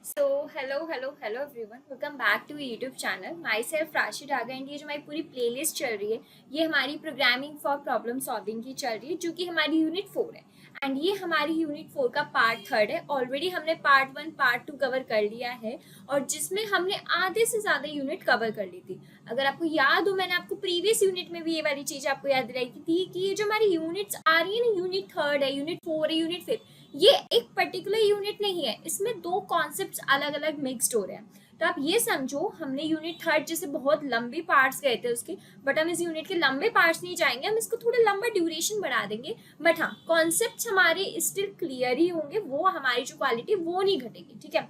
Hello everyone, welcome back to YouTube channel. Myself Rashi Daga and ये जो हमारी पूरी प्लेलिस्ट चल रही है ये हमारी प्रोग्रामिंग फॉर प्रॉब्लम सॉल्विंग की चल रही है, जो कि हमारी यूनिट 4 है। एंड ये हमारी यूनिट 4 का पार्ट 3 है। ऑलरेडी हमने पार्ट 1 पार्ट 2 कवर कर लिया है और जिसमें हमने आधे से ज़्यादा यूनिट कवर कर ली थी। अगर आपको याद हो, मैंने आपको प्रीवियस यूनिट में भी ये वाली चीज़ आपको याद दिलाई थी कि ये जो हमारी यूनिट्स आ रही है ना, यूनिट 3 है, यूनिट 4 है, यूनिट 5, ये एक पर्टिकुलर यूनिट नहीं है। इसमें दो कॉन्सेप्ट्स अलग अलग मिक्सड हो रहे हैं। तो आप ये समझो, हमने यूनिट 3 जैसे बहुत लंबी पार्ट्स गए थे उसके, बट हम इस यूनिट के लंबे पार्ट्स नहीं जाएंगे, हम इसको थोड़ा लंबा ड्यूरेशन बढ़ा देंगे। बट हाँ, कॉन्सेप्ट्स हमारे स्टिल क्लियर ही होंगे, वो हमारी जो क्वालिटी वो नहीं घटेगी। ठीक है,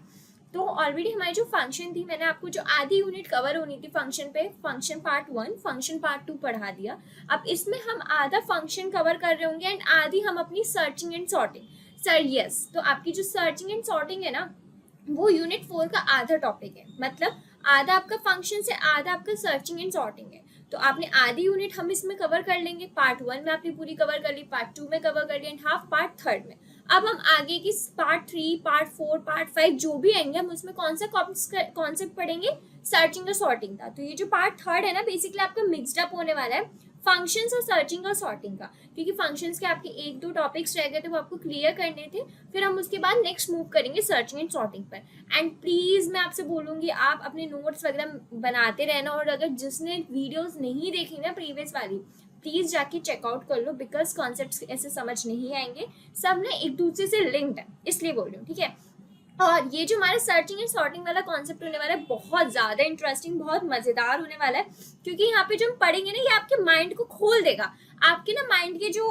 तो ऑलरेडी हमारी जो फंक्शन थी, मैंने आपको जो आधी यूनिट कवर होनी थी फंक्शन पे, फंक्शन पार्ट 1 फंक्शन पार्ट 2 पढ़ा दिया। अब इसमें हम आधा फंक्शन कवर कर रहे होंगे एंड आधी हम अपनी searching and sorting. Sir yes, तो आपकी जो सर्चिंग एंड सॉर्टिंग है ना, वो यूनिट 4 का आधा टॉपिक है। मतलब आधा आपका फंक्शन से, आधा आपका सर्चिंग एंड सॉर्टिंग है। तो आपने आधी यूनिट हम इसमें कवर कर लेंगे, पार्ट 1 में आपने पूरी कवर कर ली, पार्ट 2 में कवर कर ली एंड हाफ पार्ट 3 में। अब हम आगे की पार्ट 3 पार्ट 4 पार्ट 5 जो भी आएंगे, हम उसमें कौन सा कॉन्सेप्ट पढ़ेंगे? सर्चिंग और सॉर्टिंग का। तो ये जो पार्ट 3 है ना, बेसिकली आपका मिक्सड अप होने वाला है फंक्शंस और सर्चिंग और सॉर्टिंग का, क्योंकि फंक्शंस के आपके एक दो टॉपिक्स रह गए थे, वो आपको क्लियर करने थे। फिर हम उसके बाद नेक्स्ट मूव करेंगे सर्चिंग एंड सॉर्टिंग पर। एंड प्लीज़ मैं आपसे बोलूँगी, आप अपने नोट्स वगैरह बनाते रहना, और अगर जिसने वीडियोस नहीं देखी ना प्रीवियस वाली, प्लीज़ जाके चेकआउट कर लो, बिकॉज कॉन्सेप्ट्स ऐसे समझ नहीं आएंगे, सब ने एक दूसरे से लिंक्ड है, इसलिए बोल रही हूँ। ठीक है, और ये जो हमारा सर्चिंग एंड सॉर्टिंग वाला कॉन्सेप्ट होने वाला है, बहुत ज़्यादा इंटरेस्टिंग, बहुत मज़ेदार होने वाला है, क्योंकि यहाँ पे जो हम पढ़ेंगे ना, ये आपके माइंड को खोल देगा। आपके ना माइंड के जो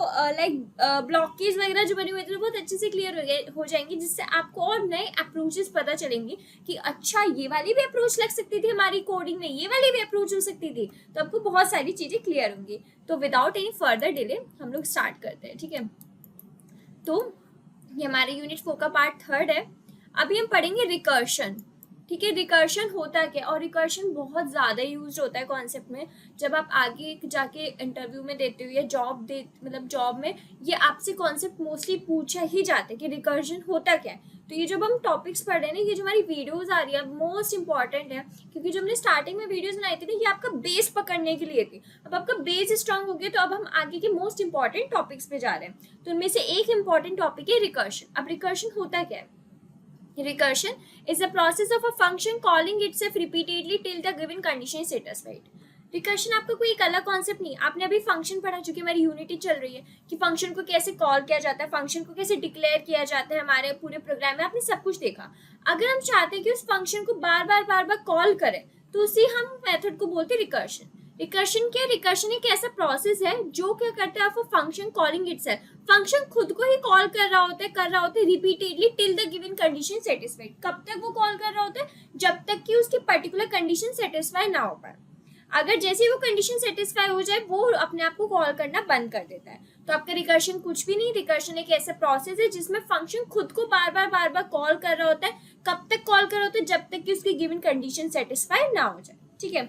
ब्लॉकेज वगैरह जो बने हुए थे, बहुत अच्छे से क्लियर हो जाएंगे, जिससे आपको और नए अप्रोचेस पता चलेंगे कि अच्छा, ये वाली भी अप्रोच लग सकती थी हमारी कोडिंग में, ये वाली भी अप्रोच हो सकती थी। तो आपको बहुत सारी चीज़ें क्लियर होंगी। तो विदाउट एनी फर्दर डिले हम लोग स्टार्ट करते हैं। ठीक है, तो ये हमारे यूनिट 4 का पार्ट 3 है। अभी हम पढ़ेंगे रिकर्शन। ठीक है, रिकर्शन होता क्या, और रिकर्शन बहुत ज़्यादा यूज होता है कॉन्सेप्ट में। जब आप आगे जाके इंटरव्यू में देते हो या जॉब में ये आपसे कॉन्सेप्ट मोस्टली पूछा ही जाता है कि रिकर्शन होता क्या है। तो ये जब हम टॉपिक्स पढ़ रहे हैं ना, ये जो हमारी वीडियोस आ रही है मोस्ट इंपॉर्टेंट है, क्योंकि जो हमने स्टार्टिंग में वीडियोस बनाई थी ना, ये आपका बेस पकड़ने के लिए थी। अब आपका बेस स्ट्रांग हो गया, तो अब हम आगे के मोस्ट इंपॉर्टेंट टॉपिक्स पे जा रहे हैं। तो उनमें से एक इंपॉर्टेंट टॉपिक है रिकर्शन। अब रिकर्शन होता क्या है? Recursion is the process of a function calling itself repeatedly till the given condition is satisfied. Recursion आपका कोई एक अलग कॉन्सेप्ट नहीं। आपने अभी फंक्शन पढ़ा, चूंकि हमारी यूनिटी चल रही है कि फंक्शन को कैसे कॉल किया जाता है, फंक्शन को कैसे डिक्लेयर किया जाता है, हमारे पूरे प्रोग्राम में आपने सब कुछ देखा। अगर हम चाहते हैं कि उस फंक्शन को बार बार कॉल करें, तो उसी हम मेथड को बोलते हैं रिकर्शन। रिकर्शन क्या? रिकर्शन एक ऐसा प्रोसेस है जो क्या करता है, फंक्शन कॉलिंग इटसेल्फ, फंक्शन खुद को ही कॉल कर रहा होता है repeatedly till the given condition satisfied. कब तक वो कॉल कर रहा होता है? जब तक कि उसकी पर्टिकुलर कंडीशन सेटिस्फाई ना हो पाए। अगर जैसे ही वो कंडीशन सेटिस्फाई हो जाए, वो अपने आप को कॉल करना बंद कर देता है। तो आपका रिकर्शन कुछ भी नहीं। रिकर्शन एक ऐसा प्रोसेस है जिसमें फंक्शन खुद को बार बार कॉल कर रहा होता है। कब तक कॉल कर रहा होता है? जब तक कि उसकी गिवन कंडीशन सेटिस्फाई ना हो जाए। ठीक है,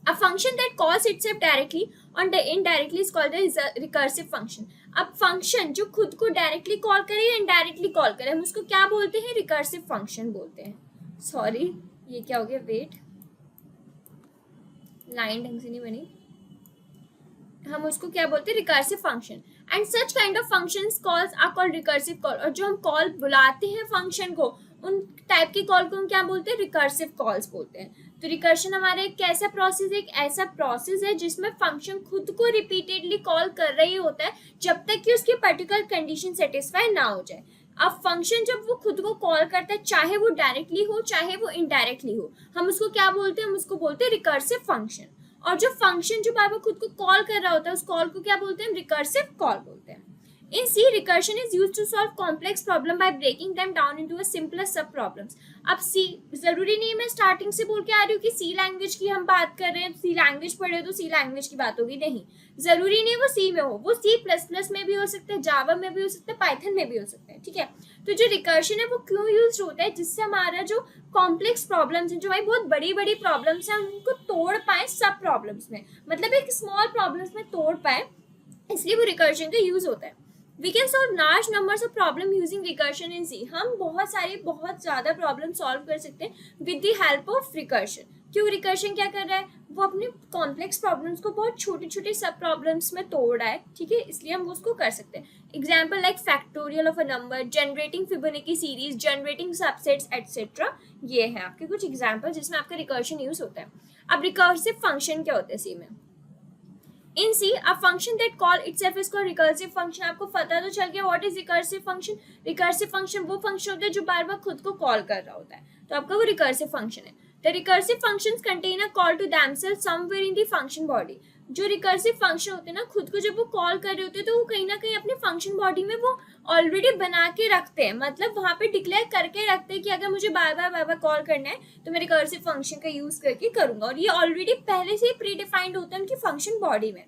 a function that calls itself directly और indirectly is called a recursive function। अब फंक्शन जो खुद को डायरेक्टली कॉल करे या इनडायरेक्टली कॉल करे, हम उसको क्या बोलते हैं? रिकर्सिव फंक्शन बोलते हैं। सॉरी, ये क्या हो गया? वेट, लाइन ढंग से नहीं बनी। हम उसको क्या बोलते हैं? Recursive function. And such kind of functions calls are called recursive call. और जो हम कॉल बुलाते हैं फंक्शन को, उन टाइप की कॉल को हम क्या बोलते हैं? रिकर्सिव कॉल्स बोलते हैं। तो रिकर्शन हमारा एक कैसा प्रोसेस है? एक ऐसा प्रोसेस है जिसमें फंक्शन खुद को रिपीटेडली कॉल कर रही होता है जब तक कि उसकी पर्टिकुलर कंडीशन सेटिस्फाई ना हो जाए। अब फंक्शन जब वो खुद को कॉल करता है, चाहे वो डायरेक्टली हो चाहे वो इनडायरेक्टली हो, हम उसको क्या बोलते हैं? हम उसको बोलते हैं रिकर्सिव फंक्शन। और जो फंक्शन जो बार बार खुद को कॉल कर रहा होता है, उस कॉल को क्या बोलते हैं? रिकर्सिव कॉल बोलते हैं। In C, recursion is used to solve complex problem by breaking them down into a simpler sub problems। अब C जरूरी नहीं, मैं स्टार्टिंग से बोल के आ रही हूँ कि C लैंग्वेज की हम बात कर रहे हैं, C लैंग्वेज पढ़े तो C लैंग्वेज की बात होगी, नहीं, जरूरी नहीं वो C में हो, वो C++ में भी हो सकता है, जावा में भी हो सकता है, पाइथन में भी हो सकता है। ठीक है, तो जो रिकर्शन है वो क्यों यूज होता है? जिससे हमारा जो कॉम्प्लेक्स प्रॉब्लम्स है, जो भाई बहुत बड़ी बड़ी प्रॉब्लम्स हैं, उनको तोड़ पाए सब प्रॉब्लम्स में, मतलब एक स्मॉल प्रॉब्लम्स में तोड़ पाए, इसलिए वो रिकर्शन का यूज होता है। We can solve large numbers of problem using recursion in C. हम बहुत ज़्यादा प्रॉब्लम सॉल्व कर सकते हैं with the help of recursion. क्यों? रिकर्शन क्या कर रहा है? वो अपने कॉम्प्लेक्स प्रॉब्लम्स को बहुत छोटे छोटे सब प्रॉब्लम्स में तोड़ रहा है, ठीक है, इसलिए हम उसको कर सकते हैं। Example like factorial of a number, generating Fibonacci series, generating subsets etcetera. ये है आपके कुछ एग्जाम्पल जिसमें आपका रिकर्शन यूज होता है। अब रिकर्सिव फंक्शन क्या होता है सी में? In C a function that call itself is called recursive function. आपको पता तो चल गया what is recursive function. Recursive function वो फंक्शन होता है जो बार बार खुद को कॉल कर रहा होता है, तो आपका वो रिकर्सिव फंक्शन है। The recursive functions contain a call to themselves somewhere in the function body. जो रिकर्सिव फंक्शन होते हैं ना, खुद को जब वो कॉल कर रहे होते हैं तो वो कहीं ना कहीं अपने फंक्शन बॉडी में वो ऑलरेडी बना के रखते हैं, मतलब वहां पे डिक्लेयर करके रखते हैं कि अगर मुझे बार बार कॉल करना है तो मैं रिकर्सिव फंक्शन का यूज करके करूंगा। और ये ऑलरेडी पहले से ही प्री डिफाइंड होता है उनकी फंक्शन बॉडी में।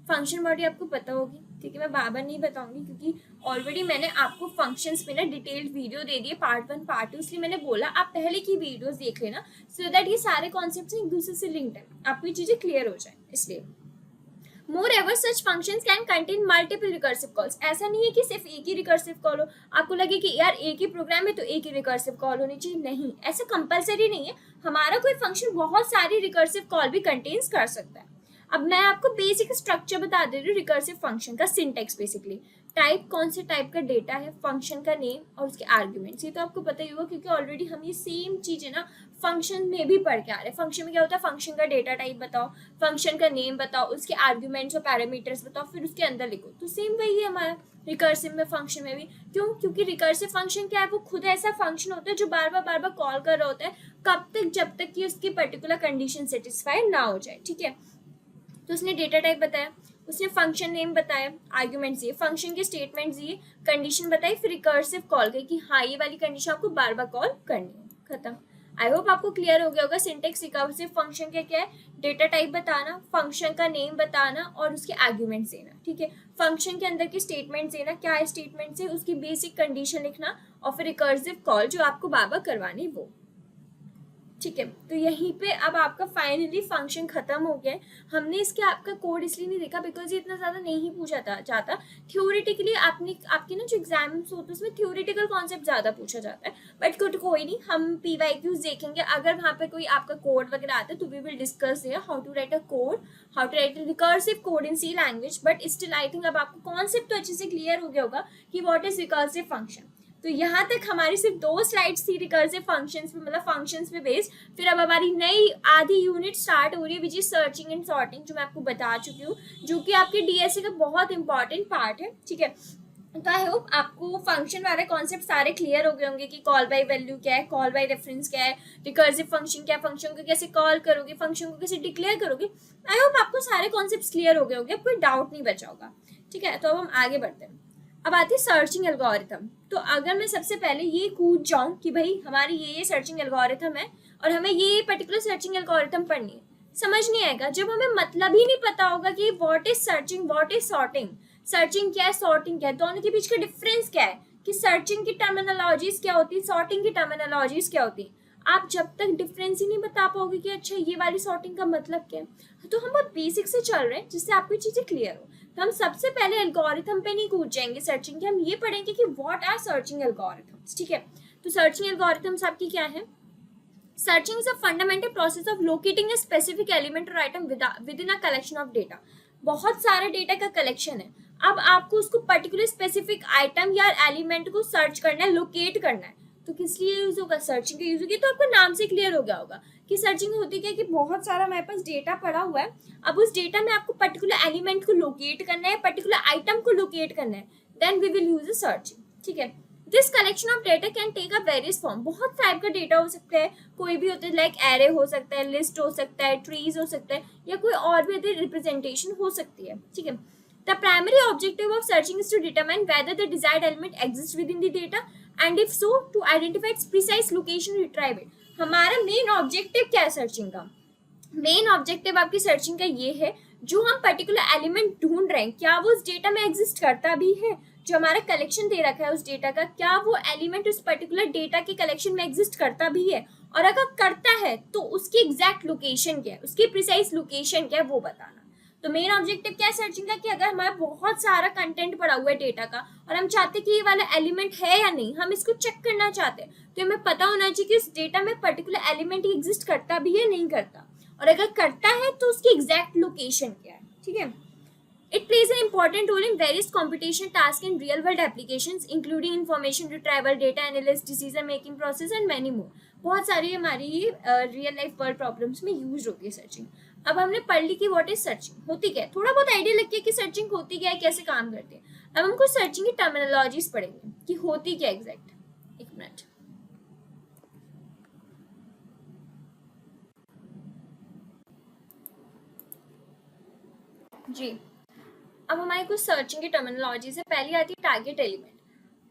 फंक्शन बॉडी आपको पता होगी, ठीक है, मैं बार बार नहीं बताऊंगी क्योंकि ऑलरेडी मैंने आपको फंक्शंस में ना डिटेल्ड वीडियो दे दिए, पार्ट 1 पार्ट 2, इसलिए मैंने बोला आप पहले की वीडियोस देख लेना सो दैट ये सारे कॉन्सेप्ट्स एक दूसरे से लिंक्ड है, आपको ये चीजें क्लियर हो जाए इसलिए। Moreover, such functions can contain multiple recursive calls. ऐसा नहीं है कि सिर्फ एक ही रिकर्सिव कॉल हो, आपको लगे कि यार एक ही प्रोग्राम है तो एक ही रिकर्सिव कॉल होनी चाहिए, नहीं, ऐसा कंपलसरी नहीं है। हमारा कोई फंक्शन बहुत सारी रिकर्सिव कॉल भी कंटेन्स कर सकता है। अब मैं आपको बेसिक स्ट्रक्चर बता दे रही हूँ रिकर्सिव फंक्शन का। सिंटेक्स बेसिकली टाइप, कौन से टाइप का डेटा है, फंक्शन का नेम और उसके आर्ग्यूमेंट्स, ये तो आपको पता ही होगा क्योंकि ऑलरेडी हम ये सेम चीज़ है ना फंक्शन में भी पढ़ के आ रहे हैं। फंक्शन में क्या होता है? फंक्शन का डेटा टाइप बताओ, फंक्शन का नेम बताओ, उसके आर्ग्यूमेंट्स और पैरामीटर्स बताओ, फिर उसके अंदर लिखो। तो सेम वही है हमारा रिकर्सिव में, फंक्शन में भी। क्यों? क्योंकि रिकर्सिव फंक्शन क्या है? वो खुद ऐसा फंक्शन होता है जो बार बार कॉल कर रहा होता है, कब तक? जब तक कि उसकी पर्टिकुलर कंडीशन सेटिस्फाई ना हो जाए, ठीक है। तो उसने डेटा टाइप बताया, उसने फंक्शन नेम बताया, आर्ग्यूमेंट्स दिए, फंक्शन के स्टेटमेंट्स दिए, कंडीशन बताई, फिर रिकर्सिव कॉल गई कि हाँ ये वाली कंडीशन आपको बार बार कॉल करनी है, खत्म। आई होप आपको क्लियर हो गया होगा सिंटेक्स रिकर्सिव फंक्शन का क्या है। डेटा टाइप बताना, फंक्शन का नेम बताना और उसके आर्ग्यूमेंट्स देना, ठीक है। फंक्शन के अंदर के स्टेटमेंट्स देना, क्या है स्टेटमेंट्स है, उसकी बेसिक कंडीशन लिखना और फिर रिकर्सिव कॉल जो आपको बार बार करवानी वो, ठीक है। तो यहीं पे अब आपका फाइनली फंक्शन खत्म हो गया है। हमने इसके आपका कोड इसलिए नहीं देखा बिकॉज ये इतना ज़्यादा नहीं पूछा जाता। थ्योरेटिकली आपके ना जो एग्जाम्स होते हैं उसमें थ्योरेटिकल कॉन्सेप्ट ज़्यादा पूछा जाता है, बट कोई नहीं, हम PYQs देखेंगे। अगर वहाँ पे कोई आपका कोड वगैरह आता है तो we will discuss here how to write a code, how to write a recursive code in C language. But still I think अब आपको कॉन्सेप्ट तो अच्छे से क्लियर हो गया होगा कि व्हाट इज रिकर्सिव फंक्शन। तो यहाँ तक हमारी सिर्फ 2 स्लाइड्स थी रिकर्सिव फंक्शंस पे, मतलब फंक्शंस पे बेस्ड। फिर अब हमारी नई आधी यूनिट स्टार्ट हो रही है which is searching and sorting, जो मैं आपको बता चुकी हूँ, जो कि आपके DSA का बहुत इंपॉर्टेंट पार्ट है, ठीक है। तो आई होप आपको फंक्शन वाले कॉन्सेप्ट सारे क्लियर हो गए होंगे कि कॉल बाय वैल्यू क्या है, कॉल बाय रेफरेंस क्या है, रिकर्सिव फंक्शन क्या है, फंक्शन को कैसे कॉल करोगे, फंक्शन को कैसे डिक्लेयर करोगे। आई होप आपको सारे कॉन्सेप्ट क्लियर हो गए होंगे, कोई डाउट नहीं बचा होगा, ठीक है। तो अब हम आगे बढ़ते हैं। अब आती है सर्चिंग एल्गोरिथम। तो अगर मैं सबसे पहले ये कूद जाऊं कि भाई हमारी ये सर्चिंग एल्गोरिथम है और हमें ये पर्टिकुलर सर्चिंग एल्गोरिथम पढ़नी है, समझ नहीं आएगा जब हमें मतलब ही नहीं पता होगा कि what is searching, what is sorting. Searching क्या है, सॉर्टिंग क्या है, दोनों के बीच का डिफरेंस क्या है, कि सर्चिंग की टर्मिनोलॉजीज क्या होती है, सॉर्टिंग की टर्मिनोलॉजीज क्या होती है। आप जब तक डिफरेंस ही नहीं बता पाओगे कि अच्छा ये वाली सॉर्टिंग का मतलब क्या है। तो हम बहुत बेसिक से चल रहे हैं जिससे आपको चीजें क्लियर हो। तो हम सबसे पहले एल्गोरिथम पे नहीं कूद जाएंगे सर्चिंग के, हम ये पढ़ेंगे कि व्हाट आर सर्चिंग एल्गोरिथम्स, ठीक है। तो सर्चिंग एल्गोरिथम्स आपकी क्या है? Searching is a fundamental process of locating a specific element और item within a collection of data. बहुत सारे डेटा का कलेक्शन है, अब आपको उसको पर्टिकुलर स्पेसिफिक आइटम या एलिमेंट को सर्च करना है, लोकेट करना है। तो किस लिए यूज होगा? सर्चिंग का यूज होगी। तो आपको नाम से क्लियर हो गया होगा कि सर्चिंग होती क्या है कि बहुत सारा हमारे पास डेटा पड़ा हुआ है, अब उस डेटा में आपको पर्टिकुलर एलिमेंट को लोकेट करना है, पर्टिकुलर आइटम को लोकेट करना है, then we will use a searching, ठीक है। This collection of data can take a various form. बहुत टाइप का डेटा हो सकता है, कोई भी होता है लाइक एरे हो सकता है, लिस्ट हो सकता है, ट्रीज हो सकता है, या कोई और भी अदर रिप्रेजेंटेशन हो सकती है, ठीक है। The primary objective of searching is to determine whether the desired element exists within the data and if so to identify its precise location and retrieve it. हमारा मेन ऑब्जेक्टिव क्या है searching का? Main objective आपकी searching का ये है जो हम पर्टिकुलर एलिमेंट ढूंढ रहे हैं क्या वो उस डेटा में एग्जिस्ट करता भी है, जो हमारा कलेक्शन दे रखा है उस डेटा का, क्या वो एलिमेंट उस पर्टिकुलर डेटा के कलेक्शन में एग्जिस्ट करता भी है, और अगर करता है तो उसकी एग्जैक्ट लोकेशन क्या है, उसकी प्रिसाइज लोकेशन क्या है वो बताना। तो मेन ऑब्जेक्टिव क्या है सर्चिंग का, कि अगर हमारा बहुत सारा कंटेंट पड़ा हुआ है डेटा का और हम चाहते हैं कि ये वाला एलिमेंट है या नहीं, हम इसको चेक करना चाहते हैं, तो हमें पता होना चाहिए कि उस डेटा में पर्टिकुलर एलिमेंट एग्जिस्ट करता भी है नहीं करता, और अगर करता है तो उसकी एग्जैक्ट लोकेशन क्या है। ठीक है, it plays an important role in various computation tasks in real world applications including information retrieval, data analysis, decision making process and many more। बहुत सारी हमारी रियल लाइफ वर्ल्ड प्रॉब्लम्स में यूज होती है सर्चिंग। अब हमने पढ़ ली कि व्हाट इज सर्चिंग, होती क्या है, थोड़ा बहुत आइडिया लग गया कि सर्चिंग होती क्या है, कैसे काम करती है। अब हमको सर्चिंग की टर्मिनोलॉजीज पढ़ेंगे कि होती क्या एग्जैक्ट। एक मिनट, जी। अब हमारी कुछ सर्चिंग की टर्मिनोलॉजी से पहली आती है target element.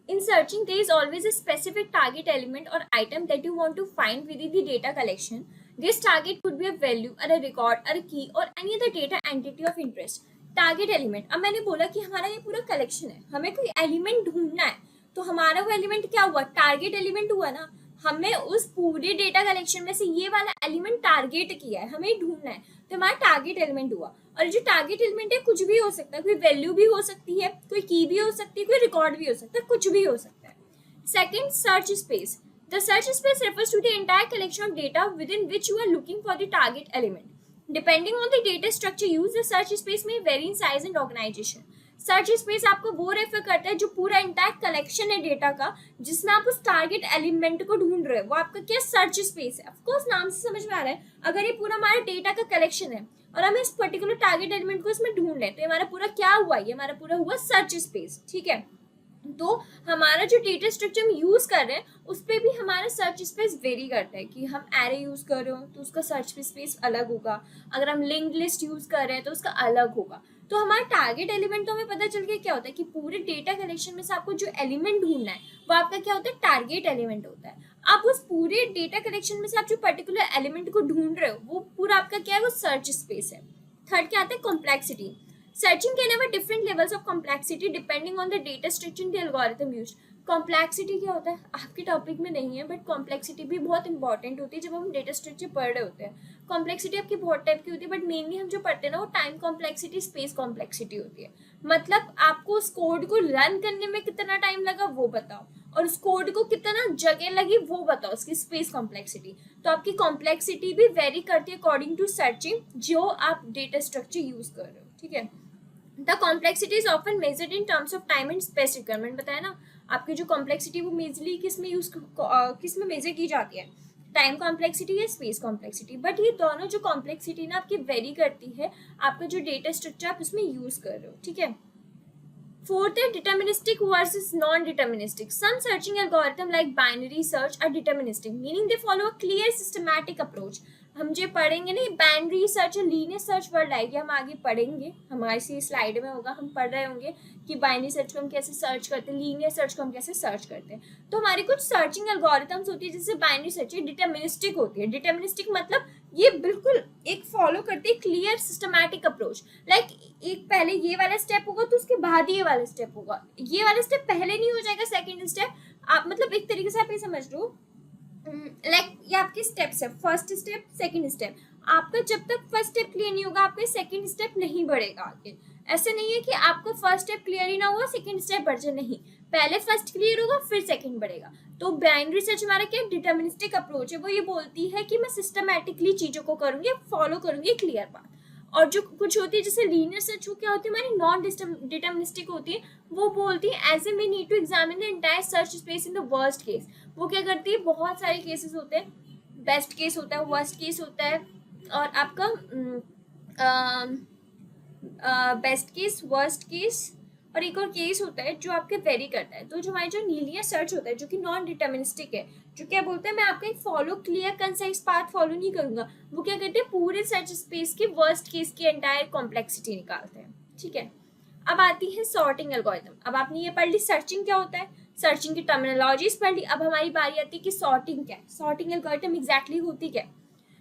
In searching, there is always a specific target element or item that you want to find within the data collection. This target could be a value or a record or a key or any other data entity of interest. Target element, अब मैंने बोला कि हमारा ये पूरा collection है, हमें कोई एलिमेंट ढूंढना है, तो हमारा वो एलिमेंट क्या हुआ, टारगेट एलिमेंट हुआ ना। हमें उस पूरे डेटा कलेक्शन में से ये वाला एलिमेंट टारगेट किया है, हमें ढूंढना है, तो हमारा टारगेट एलिमेंट हुआ। और जो टारगेट एलिमेंट है कुछ भी हो सकता है, कोई वैल्यू भी हो सकती है, कोई की भी हो सकती है, कोई रिकॉर्ड भी हो सकता है, कुछ भी हो सकता है। Second, search space. The search space refers to the entire collection of data within which you are looking for the target element. Depending on the data structure used, the search space may vary in size and organization. Search space आपको वो refer करता है जो पूरा intact collection है data का, जिसमें आप उस टारगेट एलिमेंट को ढूंढ रहे हो, वो आपका क्या सर्च स्पेस है। ऑफकोर्स नाम से समझ में आ रहा है, अगर ये पूरा हमारा डेटा का कलेक्शन है और हम इस पर्टिकुलर टारगेट एलिमेंट को इसमें ढूंढ लें, तो हमारा पूरा क्या हुआ, ये हमारा पूरा हुआ सर्च स्पेस। ठीक है, तो हमारा जो डेटा स्ट्रक्चर हम यूज कर रहे हैं उस पर भी हमारा सर्च स्पेस वेरी करता है, कि हम एरे यूज कर रहे हो तो उसका सर्च स्पेस अलग होगा, अगर हम लिंक्ड लिस्ट यूज कर रहे हैं तो उसका अलग होगा। तो हमारा टारगेट एलिमेंट तो हमें पता चल गया क्या होता है, कि पूरे डेटा कलेक्शन में से आपको जो एलिमेंट ढूंढना है वो आपका क्या होता है, टारगेट एलिमेंट होता है। आप उस पूरे डेटा कलेक्शन में से आप जो पर्टिकुलर एलिमेंट को ढूंढ रहे हो वो पूरा आपका क्या है, वो सर्च स्पेस है। थर्ड क्या आता है, complexity. Searching can have different levels of complexity depending on the data structure and the algorithm used. Complexity क्या होता है आपके टॉपिक में नहीं है, बट कॉम्प्लेक्सिटी भी बहुत इंपॉर्टेंट होती है जब हम डेटा स्ट्रक्चर पढ़ रहे होते हैं। कॉम्प्लेक्सिटी आपकी बहुत टाइप की होती है, बट मेनली हम जो पढ़ते हैं ना वो टाइम कॉम्प्लेक्सिटी, स्पेस कॉम्प्लेक्सिटी होती है। मतलब आपको उस कोड को रन करने में कितना टाइम लगा वो बताओ, और उस कोड को कितना जगह लगी वो बताओ, उसकी स्पेस कॉम्प्लेक्सिटी। तो आपकी कॉम्प्लेक्सिटी भी वेरी करती है अकॉर्डिंग टू सर्चिंग जो आप डेटा स्ट्रक्चर यूज कर रहे हो। ठीक है, the complexity is often measured in terms of time and space requirement. बताया ना आपकी जो कॉम्प्लेक्सिटी वो मेजरली किस में मेजर की जाती है, टाइम कॉम्प्लेक्सिटी या स्पेस कॉम्प्लेक्सिटी। बट ये दोनों जो कॉम्प्लेक्सिटी ना आपकी वेरी करती है आपका जो डेटा स्ट्रक्चर आप उसमें यूज कर रहे हो। ठीक है, fourth है deterministic versus non-deterministic. Some searching algorithm like binary search are deterministic, meaning they follow a clear systematic approach. हम जो पढ़ेंगे ना बाइनरी सर्च और लीनियर सर्च वर्ड आएगी, हम आगे पढ़ेंगे, हमारी सी स्लाइड में होगा, हम पढ़ रहे होंगे कि बाइनरी सर्च को हम कैसे सर्च करते हैं, लीनियर सर्च को हम कैसे सर्च करते हैं। तो हमारी कुछ सर्चिंग एल्गोरिथम्स होती है, जैसे बाइनरी सर्च डिटर्मिनिस्टिक होती है। डिटर्मिनिस्टिक मतलब ये बिल्कुल एक फॉलो करती है क्लियर सिस्टमैटिक अप्रोच। लाइक एक पहले ये वाला स्टेप होगा तो उसके बाद ये वाला स्टेप होगा, ये वाला स्टेप पहले नहीं हो जाएगा, सेकेंड स्टेप आप मतलब एक तरीके से आप ये समझ लो लाइक ये आपके स्टेप्स है, फर्स्ट स्टेप सेकंड स्टेप। आपका जब तक फर्स्ट स्टेप क्लियर नहीं होगा आपका सेकंड स्टेप नहीं बढ़ेगा आगे। ऐसे नहीं है कि आपको फर्स्ट स्टेप क्लियर ही ना हुआ सेकंड स्टेप बढ़ जाए, नहीं, पहले फर्स्ट क्लियर होगा फिर सेकंड बढ़ेगा। तो बाइनरी सर्च हमारा क्या डिटर्मिनिस्टिक अप्रोच है, वो ये बोलती है कि मैं सिस्टमैटिकली चीजों को करूंगी, फॉलो करूंगी क्लियर बात। और जो कुछ होती है जैसे लीनियर सर्च वो क्या होती है हमारी नॉन डिटर्मिनिस्टिक होती है, वो बोलती है as a we need to examine the entire search space in the worst case. वो क्या करती है, बहुत सारे केसेस होते हैं, बेस्ट केस होता है, वर्स्ट केस होता है, और आपका बेस्ट केस, वर्स्ट केस, और एक और केस होता है जो आपके वेरी करता है। तो जो हमारी जो लीनियर सर्च होता है जो कि नॉन डिटर्मिनिस्टिक है, जो क्या बोलते हैं मैं आपका एक follow clear concise path follow नहीं करूंगा, वो क्या कहते हैं पूरे सर्च स्पेस के वर्स्ट केस की एंटायर कॉम्प्लेक्सिटी निकालते हैं। ठीक है, अब आती है सॉर्टिंग एल्गोरिथम। अब आपने ये पढ़ ली सर्चिंग क्या होता है, सर्चिंग की टर्मिनोलॉजीज पढ़ ली, अब हमारी बारी आती है कि सॉर्टिंग क्या है, सॉर्टिंग एल्गोरिथम एग्जैक्टली होती क्या है।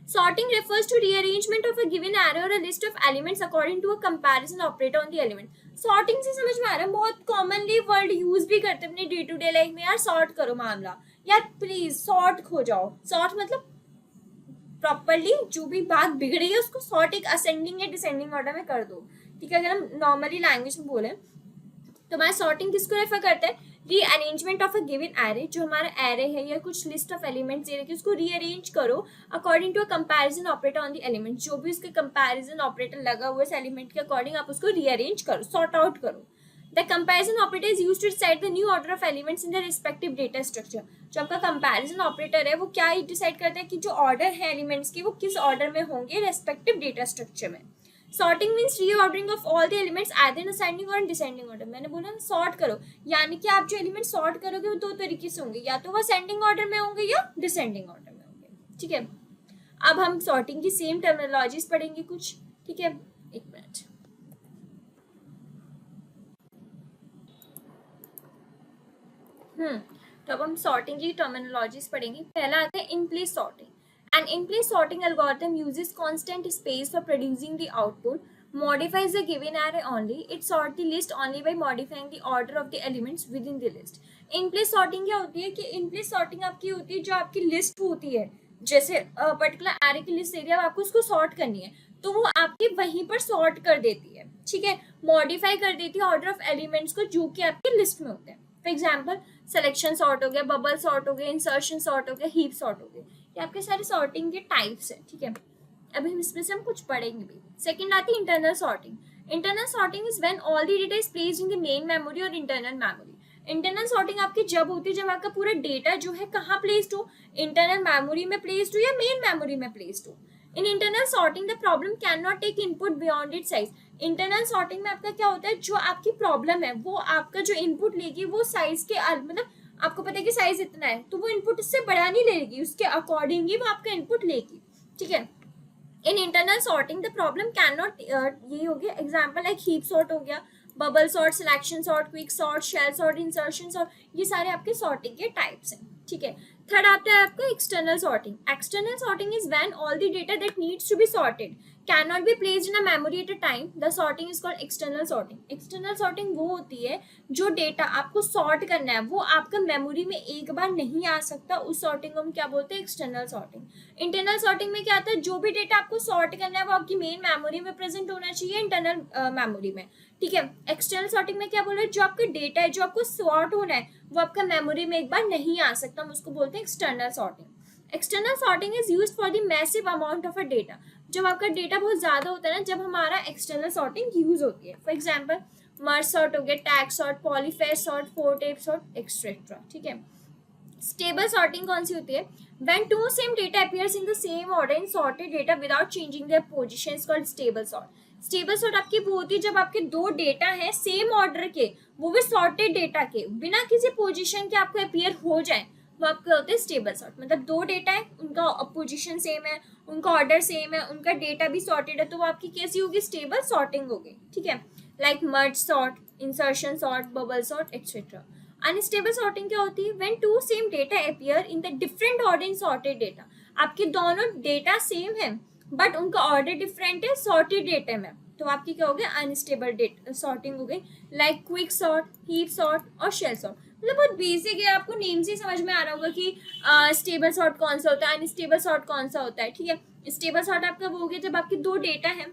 Sorting refers to rearrangement of a given array or a list of elements according to a comparison operator on the element. Sorting से समझ में आ रहा है, बहुत कॉमनली वर्ड यूज भी करते हैं अपनी डे टू डे लाइफ में, यार सॉर्ट करो मामला, यार प्लीज सॉर्ट खो जाओ। सॉर्ट मतलब प्रॉपरली जो भी बात बिगड़ी है उसको सॉर्ट एक असेंडिंग या डिसेंडिंग ऑर्डर में कर दो, ठीक है। अगर हम नॉर्मली लैंग्वेज में बोले तो हमारा सॉर्टिंग किसको रेफर करता है, rearrangement of a given array, जो हमारा एरे है या कुछ लिस्ट ऑफ एलिमेंट्स दे रखे उसको रीअरेंज करो according to a comparison operator on the element, जो भी उसके कंपैरिजन ऑपरेटर लगा हुआ है इस एलिमेंट के अकॉर्डिंग आप उसको रीअरेंज करो, सॉर्ट आउट करो। The comparison operator is used to decide the new order of elements in the respective data structure. जो आपका कंपैरिजन ऑपरेटर है वो क्या डिसाइड करता है कि जो ऑर्डर है एलिमेंट्स के वो किस ऑर्डर में होंगे रेस्पेक्टिव डेटा स्ट्रक्चर में। Sorting means reordering of all the elements either in ascending और डिसेंडिंग ऑर्डर। मैंने बोला सॉर्ट करो, यानी कि आप जो एलिमेंट सॉर्ट करोगे वो दो तरीके से होंगे, या तो वो असेंडिंग ऑर्डर में होंगे या डिसेंडिंग ऑर्डर में होंगे, ठीक है। अब हम सॉर्टिंग की सेम टर्मिनोलॉजीज पढ़ेंगे कुछ, ठीक है, एक मिनट। तो अब हम सॉर्टिंग की टर्मिनोलॉजीज पढ़ेंगे। पहला आता है in place sorting. An in-place sorting algorithm uses constant space for producing the output, modifies the given array only. It sorts the list only by modifying the order of the elements within the list. In-place sorting क्या होती है कि in-place sorting आपकी होती है जो आपकी list होती है, जैसे पर्टिकुलर array की लिस्ट एरिया आपको उसको सॉर्ट करनी है तो वो आपके वहीं पर सॉर्ट कर देती है, ठीक है, मॉडिफाई कर देती है ऑर्डर ऑफ एलिमेंट्स को जो कि आपकी लिस्ट में होते हैं। फॉर एग्जाम्पल सिलेक्शन सॉर्ट हो गया, बबल सॉर्ट हो गया, इंसर्शन सॉर्ट हो गया, हीप सॉर्ट हो गया, ये आपके सारे सॉर्टिंग के टाइप्स हैं, ठीक है। अभी इसमें से हम कुछ पढ़ेंगे भी। सेकंड आती है internal sorting. Internal sorting is when all the data is placed in the main memory और इंटरनल मेमोरी। इंटरनल सॉर्टिंग आपकी जब होती है जब आपका पूरा डेटा जो है कहाँ प्लेस्ड हो, इंटरनल मेमोरी में प्लेस्ड हो या मेन मेमोरी में प्लेस्ड हो। In internal sorting the problem can not take input beyond it size. Internal sorting में आपका क्या होता है, जो आपकी प्रॉब्लम है वो आपका जो इनपुट लेगी वो साइज के मतलब आपको पता है कि साइज इतना है तो वो इनपुट इससे बड़ा नहीं लेगी, उसके अकॉर्डिंग ही वो आपका इनपुट लेगी, ठीक है। In internal sorting the problem can not, ये हो गया एग्जाम्पल लाइक हीप सॉर्ट हो गया, bubble sort, selection sort, quick sort, shell sort, insertion sort, ये सारे आपके सॉर्टिंग के टाइप्स हैं, ठीक है। थर्ड आता है आपका external sorting. External sorting is when all the data that needs to be sorted cannot be placed in a memory at a time. The sorting is called external sorting. External sorting वो होती है जो data आपको sort करना है वो आपका memory में एक बार नहीं आ सकता, उस सॉर्टिंग को हम क्या बोलते हैं, एक्सटर्नल सॉर्टिंग। इंटरनल सॉर्टिंग में क्या आता है, जो भी डेटा आपको सॉर्ट करना है वो आपकी मेन मेमोरी में प्रेजेंट होना चाहिए, इंटरनल मेमोरी में, ठीक है। एक्सटर्नल सॉर्टिंग में क्या बोल रहे हैं, जो आपका डेटा है जो आपको सॉर्ट होना है वो आपका मेमोरी में एक बार नहीं आ सकता, हम उसको बोलते हैं external sorting. External sorting is used for the massive amount of a data. जब आपका डेटा बहुत ज्यादा होता है ना, जब हमारा एक्सटर्नल सॉर्टिंग यूज होती है। फॉर एग्जाम्पल मर्ज सॉर्ट हो गया, tag sort, polyphase sort, four tape sort etcetera, ठीक है। स्टेबल सॉर्टिंग कौन सी होती है, when two same data appears in the same order in sorted data without changing their position is called stable sort. Stable sort आपकी वो होती है जब आपके दो डेटा हैं सेम ऑर्डर के, वो भी सॉर्टेड डेटा के, बिना किसी पोजीशन के आपको अपीयर हो जाए, वो आपके होते हैं स्टेबल सॉर्ट। मतलब दो डेटा है, उनका पोजीशन सेम है, उनका ऑर्डर सेम है, उनका डेटा भी सॉर्टेड है, तो वो आपकी कैसी होगी, स्टेबल सॉर्टिंग होगी, ठीक है। Like merge sort, insertion sort, bubble sort etcetera. Unstable sorting क्या होती है, when two same data appear in the different order in sorted data. आपके दोनों डेटा सेम है बट उनका ऑर्डर डिफरेंट है सॉर्टेड डेटा में, तो आपकी क्या हो गया, अनस्टेबल डेटा सॉर्टिंग हो गई। Like quick sort, heap sort और शेल सॉर्ट। मतलब बहुत बेसिक है, आपको नेम से समझ में आ रहा होगा कि स्टेबल सॉर्ट कौन सा होता है, अनस्टेबल सॉर्ट कौन सा होता है, ठीक है। स्टेबल सॉर्ट आपका वो हो गया जब आपके दो डेटा हैं,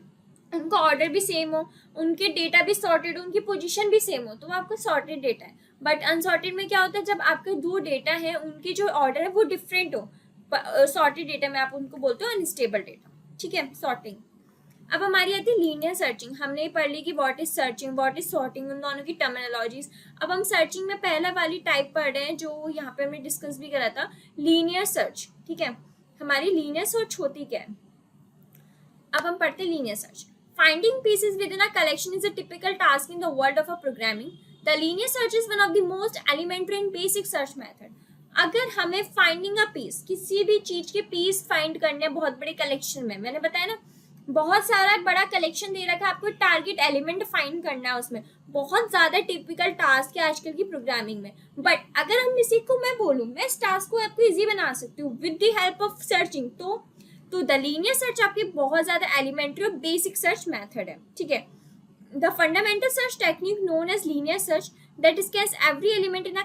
उनका ऑर्डर भी सेम हो, उनके डेटा भी सॉर्टेड हो, उनकी पोजीशन भी सेम हो, तो वो आपका सॉर्टेड डेटा है। बट अनसॉर्टेड में क्या होता है, जब आपके दो डेटा हैं उनके जो ऑर्डर है वो डिफरेंट हो, सॉर्टेड डेटा में आप उनको बोलते हो अनस्टेबल डेटा, ठीक है, सॉर्टिंग। अब हमारी आती है लीनियर सर्चिंग। हमने पढ़ ली कि what is searching, what is sorting, उन दोनों की टर्मिनोलॉजीज। अब हम सर्चिंग में पहला वाली टाइप पढ़ रहे हैं जो यहाँ पे हमने डिस्कस भी करा था, लीनियर सर्च, ठीक है। हमारी लीनियर सर्च होती क्या है, अब हम पढ़ते हैं linear search. Finding pieces within a collection is a typical task in the world of a programming. The linear search is one of the most elementary and basic search method. अगर हमें finding a piece, किसी भी चीज के piece find करने बहुत बड़े collection में, मैंने बताया ना बहुत सारा बड़ा कलेक्शन दे रखा है, आपको टारगेट एलिमेंट फाइंड करना है, उसमें बहुत ज्यादा टिपिकल टास्क है आजकल की प्रोग्रामिंग में। बट अगर हम इसी को मैं बोलूँ, मैं इस टास्क को आपको इजी बना सकती हूँ with the help of searching, तो द लीनियर सर्च आपकी बहुत ज्यादा एलिमेंट्री और बेसिक सर्च मेथड है, ठीक है। The fundamental search technique known as linear search that scans every element in a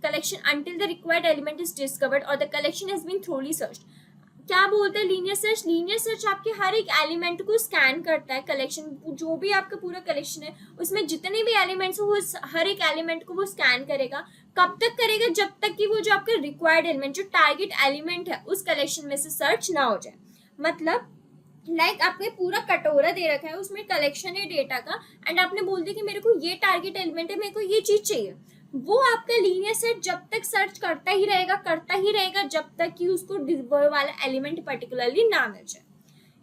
collection until the required element is discovered or the collection has been thoroughly searched. क्या बोलते हैं linear search? Linear search आपके हर एक element को scan करता है, collection जो भी आपका पूरा कलेक्शन है उसमें जितने भी एलिमेंट्स हो वो हर एक एलिमेंट को वो स्कैन करेगा। कब तक करेगा? जब तक कि वो जो आपका रिक्वायर्ड एलिमेंट, जो टारगेट एलिमेंट है, उस कलेक्शन में से सर्च ना हो जाए। मतलब आपने पूरा कटोरा दे रखा है, उसमें कलेक्शन है डेटा का, एंड आपने बोल दिया कि मेरे को ये टारगेट एलिमेंट है, मेरे को ये चीज चाहिए। वो आपका लीनियर सेट जब तक सर्च करता ही रहेगा जब तक कि उसको वो वाला एलिमेंट पर्टिकुलरली ना मिल जाए।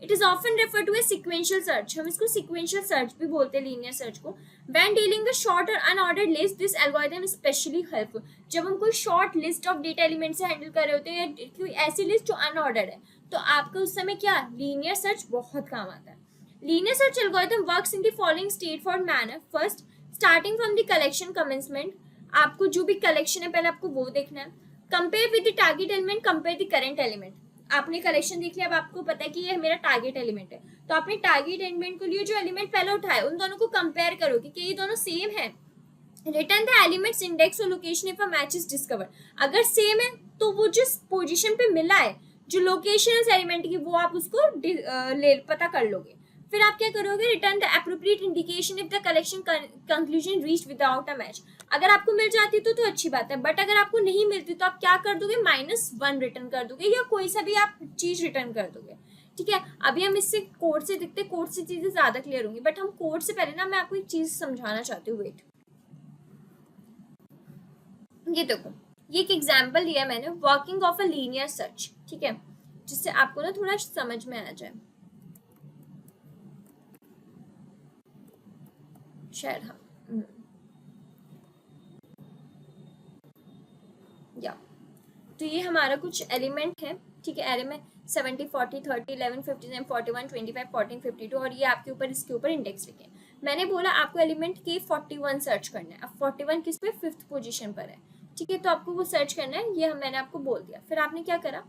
It is often refer to a sequential search. हम इसको सिक्वेंशियल सर्च भी बोलते हैं लीनियर सर्च को। व्हेन डीलिंग विद शॉर्ट और unordered list, this algorithm is specially helpful. जब हम कोई short list of data element से हैंडल कर रहे होते हैं या कोई ऐसी लिस्ट जो अनऑर्डर्ड है, तो आपका उस समय क्या लीनियर सर्च बहुत काम आता है। Linear search algorithm works in the following straightforward manner. First, starting from the collection commencement, आपको जो भी कलेक्शन है पहले आपको वो देखना है। Compare with the target element, compare the current element. आपने कलेक्शन देख लिया, अब आपको पता है कि ये मेरा टारगेट एलिमेंट है, तो आपने टारगेट एलिमेंट को लिए जो एलिमेंट पहले उठाए उन दोनों को कंपेयर करोगे कि ये दोनों सेम है। रिटर्न द एलिमेंट्स इंडेक्स और location if a match is discovered. अगर सेम है तो वो जिस पोजीशन पे मिला है, जो लोकेशन है उस एलिमेंट की, वो आप उसको ले पता कर लोगे। फिर आप क्या करोगे? Return the appropriate indication if the collection conclusion reached without a match. अगर आपको मिल जाती तो अच्छी बात है, बट अगर आपको नहीं मिलती तो आप क्या कर दोगे? -1 रिटर्न कर दोगे, या कोई सा भी आप चीज रिटर्न कर दोगे। ठीक है, अभी हम इससे कोड से देखते, कोड से चीजें ज्यादा क्लियर होंगी, बट हम कोड से पहले ना मैं आपको एक चीज समझाना चाहती हूँ। वेट, ये देखो, ये एक एग्जांपल लिया मैंने, working of a linear search. ठीक है, जिससे आपको ना थोड़ा समझ में आ जाए शायद। हाँ, या तो ये हमारा कुछ एलिमेंट है। ठीक है, एरे में 70, 40, 30, 11, 59, 41, 25, 14, 52, और ये आपके ऊपर, इसके ऊपर इंडेक्स लिखे। मैंने बोला आपको एलिमेंट के 41 सर्च करना है। अब 41 किस पे? 5th पोजीशन पर है। ठीक है, तो आपको वो सर्च करना है, ये मैंने आपको बोल दिया। फिर आपने क्या करा?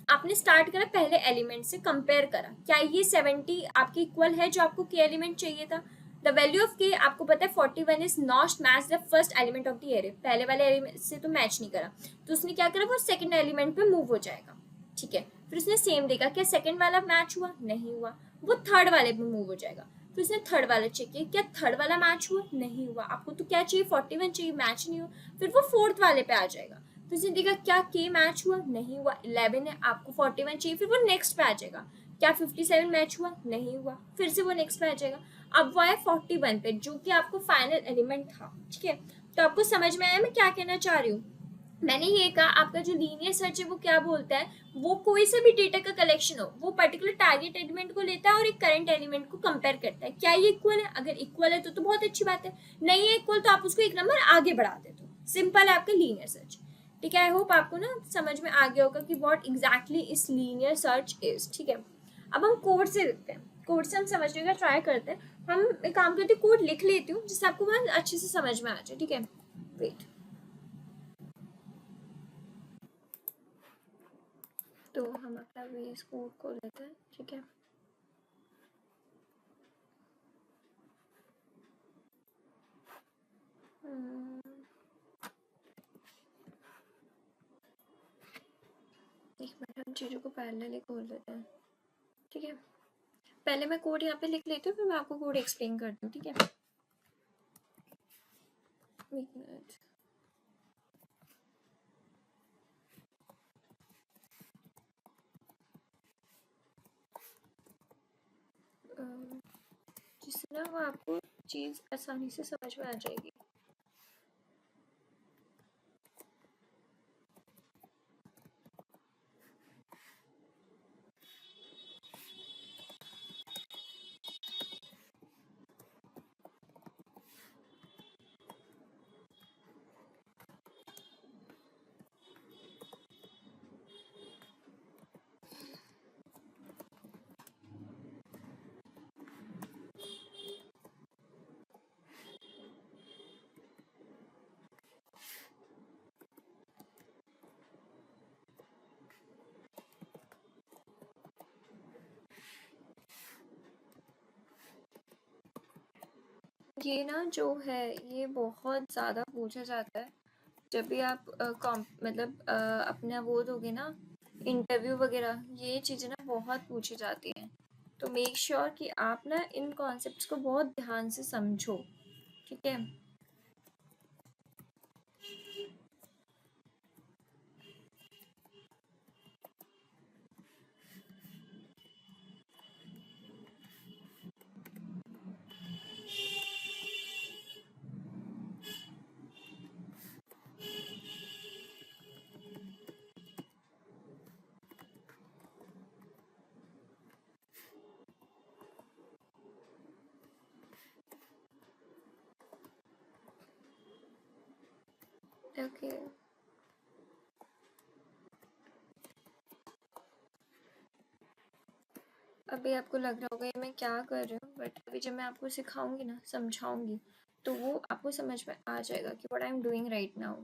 आपने स्टार्ट करा पहले एलिमेंट से, कंपेयर करा क्या ये 70 आपके इक्वल है जो आपको के एलिमेंट चाहिए था। द वैल्यू ऑफ के आपको पता है 41 is not match the first element of the array. पहले वाले एलिमेंट से तो मैच नहीं करा, तो उसने क्या करा? वो सेकंड एलिमेंट पे मूव हो जाएगा। ठीक है, फिर उसने सेम देखा, क्या सेकंड वाला मैच हुआ? नहीं हुआ, वो थर्ड वाले पे मूव हो जाएगा। फिर उसने थर्ड वाला चेक किया, क्या थर्ड वाला मैच हुआ? नहीं हुआ। आपको तो क्या चाहिए? 41 चाहिए, मैच नहीं हुआ। फिर वो फोर्थ वाले पे आ जाएगा, तो उसने देखा क्या के मैच हुआ? नहीं हुआ। 11 है, आपको 41 चाहिए, फिर वो नेक्स्ट पे आ जाएगा। क्या 57 मैच हुआ? नहीं हुआ, फिर से वो नेक्स्ट पे आ जाएगा। अब वो है 41 पे, जो कि आपको फाइनल एलिमेंट था। ठीक है, तो आपको समझ में आया मैं क्या कहना चाह रही हूँ? मैंने ये कहा आपका जो लीनियर सर्च है वो क्या बोलता है? वो कोई से भी डेटा का कलेक्शन हो, वो पर्टिकुलर टारगेट एलिमेंट को लेता है और एक करंट एलिमेंट को कंपेयर करता है, क्या ये इक्वल है? अगर इक्वल है तो बहुत अच्छी बात है, नहीं है इक्वल तो आप उसको एक नंबर आगे बढ़ा देते हो। सिंपल है आपका लीनियर सर्च। ठीक है, आई होप आपको ना समझ में आ गया होगा कि व्हाट एग्जैक्टली इस लीनियर सर्च इज। ठीक है, अब हम कोड से देखते हैं, कोड से हम समझने का ट्राई करते हैं। हम एक काम करते हैं, कोड लिख लेती हूँ जिससे आपको बहुत अच्छे से समझ में आ जाए। ठीक है, वेट, तो हम अपना VS कोड खोल लेते हैं। ठीक है, एक मिनट, हम चीज़ों को पैरेलली खोल लेते हैं। ठीक है, पहले मैं कोड यहाँ पे लिख लेती हूँ, फिर मैं आपको कोड एक्सप्लेन करती हूँ। ठीक है, एक मिनट। जिससे ना वो आपको चीज़ आसानी से समझ में आ जाएगी। ये ना जो है ये बहुत ज़्यादा पूछा जाता है जब भी आप मतलब अपना वो दोगे ना इंटरव्यू वगैरह ये चीज़ें ना बहुत पूछी जाती हैं, तो मेक श्योर कि आप ना इन कॉन्सेप्ट्स को बहुत ध्यान से समझो, ठीक है। ओके, अभी आपको लग रहा होगा ये मैं क्या कर रही हूँ, बट अभी जब मैं आपको सिखाऊंगी ना, समझाऊंगी, तो वो आपको समझ में आ जाएगा कि what I am doing right now.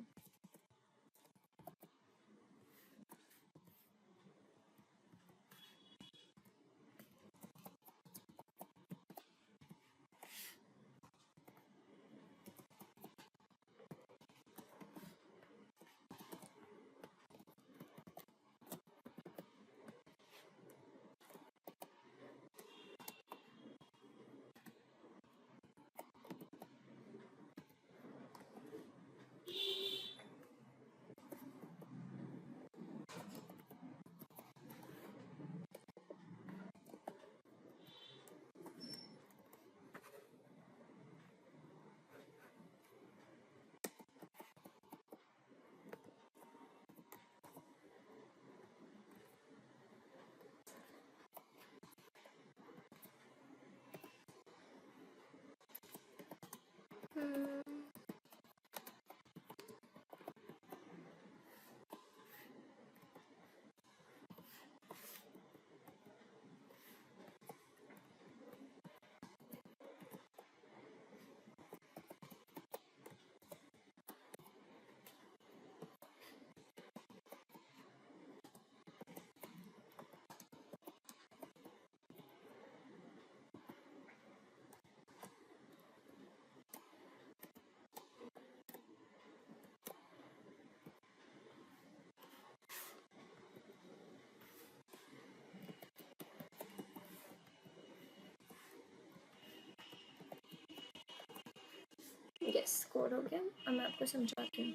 Yes, code हो गया। अब मैं आपको समझाती हूँ।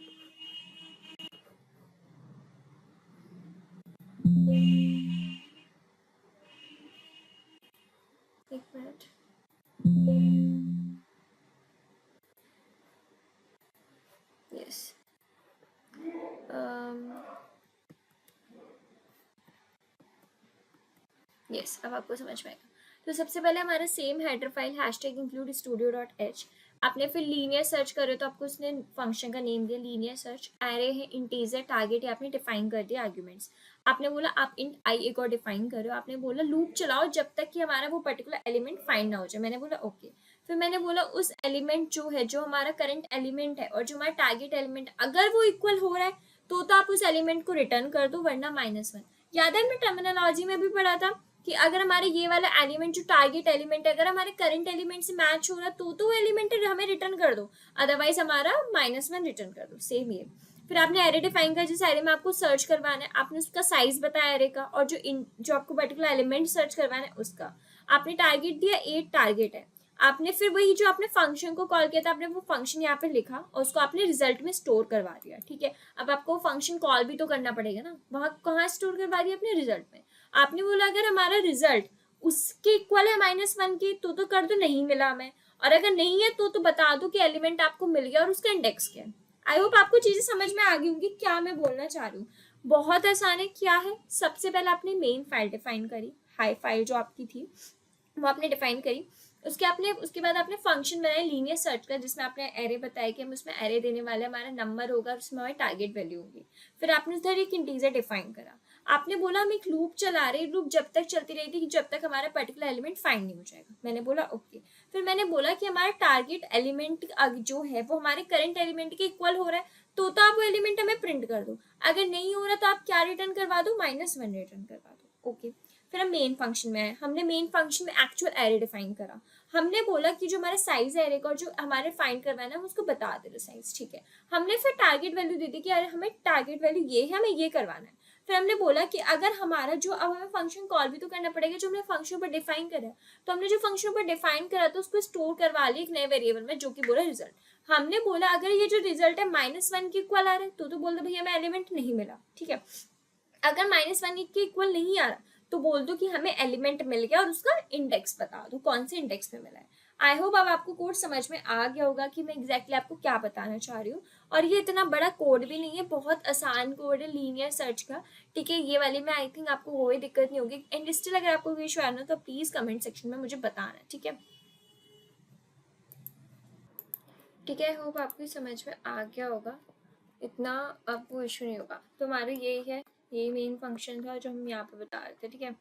एक मिनट। यस, यस, अब आपको समझ में आएगा। तो सबसे पहले हमारा same header file hashtag include studio dot H. आपने फिर लीनियर सर्च करे तो आपको उसने फंक्शन का नेम दिया लीनियर सर्च। एरे है, इंटीजर, टारगेट है, आपने डिफाइन कर दिया आर्ग्यूमेंट्स। आपने बोला आप इंट आई एक और डिफाइन करो। आपने बोला लूप चलाओ जब तक कि हमारा वो पर्टिकुलर एलिमेंट फाइंड ना हो जाए। मैंने बोला ओके। फिर मैंने बोला उस एलिमेंट जो है, जो हमारा करंट एलिमेंट है और जो हमारा टारगेट एलिमेंट, अगर वो इक्वल हो रहा है तो आप उस एलिमेंट को रिटर्न कर दो, वरना -1। याद है, मैं टर्मिनोलॉजी में भी पढ़ा था कि अगर हमारे ये वाला एलिमेंट जो टारगेट एलिमेंट है, अगर हमारे करंट एलिमेंट से मैच हो रहा तो एलिमेंट हमें रिटर्न कर दो, अदरवाइज हमारा -1 रिटर्न कर दो। सेम ये। फिर आपने एरे डिफाइन कर, जिस एरे में आपको सर्च करवाना है, आपने उसका साइज बताया एरे का, और जो आपको पर्टिकुलर एलिमेंट सर्च करवाना है उसका। आपने टारगेट दिया, 8 टारगेट है। आपने फिर वही जो आपने फंक्शन को कॉल किया था, आपने वो फंक्शन यहाँ पे लिखा और उसको आपने रिजल्ट में स्टोर करवा दिया, ठीक है। अब आपको फंक्शन कॉल भी तो करना पड़ेगा ना, वहां कहाँ स्टोर करवा दिया अपने रिजल्ट में। आपने बोला अगर हमारा रिजल्ट उसके इक्वल है -1 के तो कर दो, नहीं मिला हमें, और अगर नहीं है तो बता दो कि एलिमेंट आपको मिल गया और उसका इंडेक्स क्या है। आई होप आपको चीजें समझ में आ गई होंगी क्या मैं बोलना चाह रही हूँ। बहुत आसान है। क्या है, सबसे पहले आपने मेन फाइल डिफाइन करी, हाई फाइल जो आपकी थी वो आपने डिफाइन करी। उसके बाद आपने फंक्शन बनाया लीनियर सर्च का, जिसमें आपने एरे बताया कि हम उसमें एरे देने वाले, हमारा नंबर होगा, उसमें हमारी टारगेट वैल्यू होगी। फिर आपने उधर एक इंटीजर डिफाइन करा। आपने बोला हम एक लूप चला रहे, लूप जब तक चलती रहेगी जब तक हमारा पर्टिकुलर एलिमेंट फाइंड नहीं हो जाएगा। मैंने बोला ओके। फिर मैंने बोला कि हमारा टारगेट एलिमेंट जो है वो हमारे करंट एलिमेंट के इक्वल हो रहा है तो आप वो एलिमेंट हमें प्रिंट कर दो, अगर नहीं हो रहा तो आप क्या रिटर्न करवा दो, -1 रिटर्न करवा दो। ओके। फिर हम मेन फंक्शन में आए। हमने मेन फंक्शन में एक्चुअल एरे डिफाइन करा। हमने बोला कि जो हमारा साइज है एरे का और जो हमारे फाइंड करवाना है उसको बता दे साइज, ठीक है। हमने फिर टारगेट वैल्यू दे दी कि अरे हमें टारगेट वैल्यू ये है, हमें ये करवाना है। फिर हमने बोला कि अगर हमारा जो, अब हमें फंक्शन कॉल भी तो करना पड़ेगा जो हमने फंक्शन पर डिफाइन करा है, तो हमने जो फंक्शन पर डिफाइन करा था उसको स्टोर करवा लिया एक नए वेरिएबल में, जो कि बोला रिजल्ट। हमने बोला अगर ये जो रिजल्ट है -1 के इक्वल आ रहा है तो बोल दो भैया हमें एलिमेंट नहीं मिला, ठीक है। अगर -1 के इक्वल नहीं आ रहा तो बोल दो कि हमें एलिमेंट मिल गया और उसका इंडेक्स बता दो कौन से इंडेक्स पे मिला है। आई होप अब आपको कोड समझ में आ गया होगा कि मैं एग्जैक्टली आपको क्या बताना चाह रही हूँ। और ये इतना बड़ा कोड भी नहीं है, बहुत आसान कोड है लीनियर सर्च का, ठीक है। ये वाले में आई थिंक आपको कोई दिक्कत नहीं होगी। एंड स्टिल अगर आपको कोई इशू आना तो प्लीज कमेंट सेक्शन में मुझे बताना, ठीक है। ठीक है, होप आपको समझ में आ गया होगा, इतना आपको इशू नहीं होगा। तो हमारा यही है, यही मेन फंक्शन था जो हम यहाँ पे बता रहे थे, ठीक है।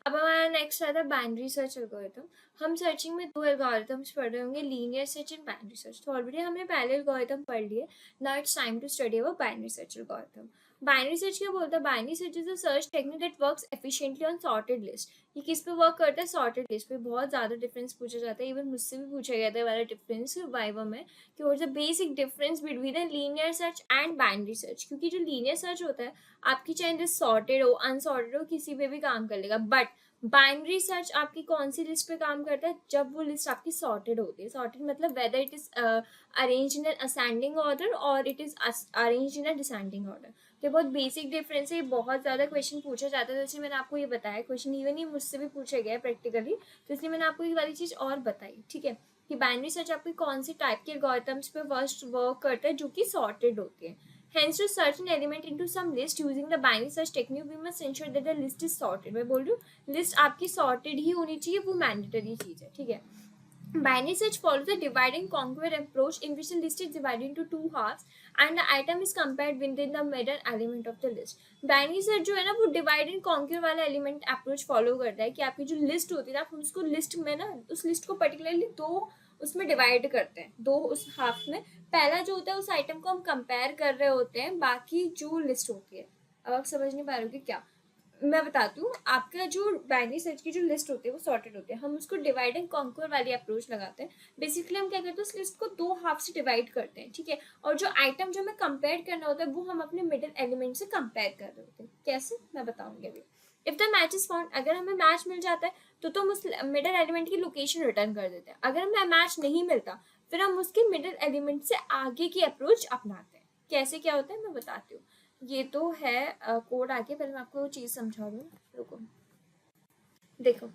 अब हमारा नेक्स्ट आता है बाइनरी सर्च एल्गोरिथम। हम सर्चिंग में 2 एल्गोरिथम्स पढ़ रहे होंगे, linear search and binary search. तो ऑलरेडी हमने पहले एल्गोरिथम पढ़ लिए, now it's time to study about binary search algorithm. Binary search क्या बोलता है? Binary search is a search technique that works efficiently on sorted list. ये किस पे वर्क करता है? सॉर्टेड लिस्ट पे। बहुत ज़्यादा डिफरेंस पूछा जाता है, इवन मुझसे भी पूछा गया था वाला डिफरेंस वाइवा में, कि what's the basic difference between the linear search and binary search. क्योंकि जो लीनियर सर्च होता है आपकी चाहे लिस्ट सॉर्टेड हो अनसॉर्टेड हो किसी पे भी काम कर लेगा, बट बाइनरी सर्च आपकी कौन सी लिस्ट पे काम करता है? जब वो लिस्ट आपकी सॉर्टेड होती है। सॉर्टेड मतलब whether it is arranged in ascending order और it is arranged in a descending order. तो बहुत बेसिक डिफरेंस है, बहुत ज़्यादा क्वेश्चन पूछा जाता है, तो इसलिए मैंने आपको ये बताया। क्वेश्चन इवन ही मुझसे भी पूछा गया है प्रैक्टिकली, तो इसलिए मैंने आपको ये वाली चीज़ और बताई, ठीक है, कि बाइनरी सर्च आपकी कौन सी टाइप के एल्गोरिथम्स पे फर्स्ट वर्क करता है जो कि सॉर्टेड होती है। Hence, to search an element into some list using the binary search technique, we must ensure that the list is sorted. मैं बोल रही हूँ लिस्ट आपकी sorted ही होनी चाहिए, वो मैंडेटरी चीज़ है, ठीक है। Binary search follows the divide and conquer approach in which the list is divided into 2 halves and the item is compared within the middle element of the list. Binary search जो है ना वो divide and conquer वाला element approach follow करता है, कि आपकी जो list होती है ना, आप उसको list में ना, उस list को particularly 2 उसमें डिवाइड करते हैं, 2 उस हाफ में। पहला जो होता है उस आइटम को हम कंपेयर कर रहे होते हैं बाकी जो लिस्ट होती है। अब आप समझ नहीं पा रहे हो कि क्या मैं बताती हूँ। आपका जो बाइनरी सर्च की जो लिस्ट होती है वो सॉर्टेड होती है, हम उसको डिवाइड एंड कॉन्कर वाली अप्रोच लगाते हैं। बेसिकली हम क्या करते हैं, उस लिस्ट को 2 हाफ से डिवाइड करते हैं, ठीक है। और जो आइटम जो हमें कंपेयर करना होता है वो हम अपने मिडिल एलिमेंट से कंपेयर कर रहे होते हैं। कैसे, मैं बताऊंगी अभी। If the match is found, अगर हमें मैच मिल जाता है तो हम उस मिडिल एलिमेंट की लोकेशन रिटर्न कर देते हैं। अगर हमें मैच नहीं मिलता फिर हम उसके मिडिल एलिमेंट से आगे की अप्रोच अपनाते हैं। कैसे क्या होता है मैं बताती हूँ। ये तो है कोड आगे, पहले मैं आपको वो चीज़ समझा दूँ, रुको। देखो